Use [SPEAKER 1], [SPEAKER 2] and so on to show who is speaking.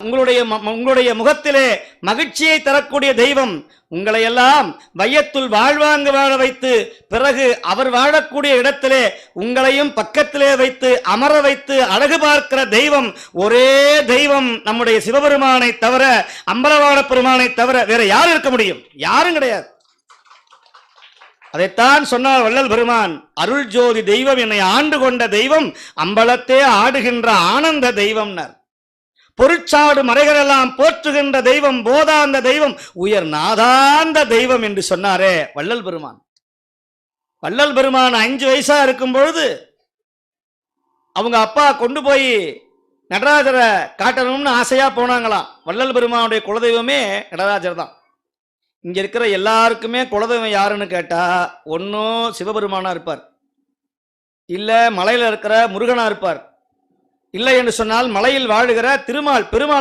[SPEAKER 1] உங்களுடைய முகத்திலே மகிழ்ச்சியை தரக்கூடிய தெய்வம், உங்களை எல்லாம் வையத்துள் வாழ்வாங்க வாழ வைத்து பிறகு அவர் வாழக்கூடிய இடத்திலே உங்களையும் பக்கத்திலே வைத்து அமர வைத்து அழகு பார்க்கிற தெய்வம் ஒரே தெய்வம் நம்முடைய சிவபெருமானை தவிர, அம்பலவாண பெருமானை தவிர வேற யாரும் இருக்க முடியும்? யாரும் கிடையாது. அதைத்தான் சொன்னார் வள்ளல் பெருமான், அருள் ஜோதி தெய்வம், என்னை ஆண்டு கொண்ட தெய்வம், அம்பலத்தே ஆடுகின்ற ஆனந்த தெய்வம்னார். பொருட்சாடு மறைகளெல்லாம் போற்றுகின்ற தெய்வம், போதாந்த தெய்வம், உயர் நாதாந்த தெய்வம் என்று சொன்னாரே வள்ளல் பெருமான். வள்ளல் பெருமான் 5 வயசா இருக்கும் பொழுது அவங்க அப்பா கொண்டு போய் நடராஜரை காட்டணும்னு ஆசையா போனாங்களாம். வள்ளல் பெருமானுடைய குலதெய்வமே நடராஜர் தான். இங்க இருக்கிற எல்லாருக்குமே குலதெய்வம் யாருன்னு கேட்டா, ஒன்னும் சிவபெருமானா இருப்பார், இல்ல மலையில இருக்கிற முருகனா இருப்பார், இல்லை என்று சொன்னால் மலையில் வாழுகிற திருமால் பெருமாள்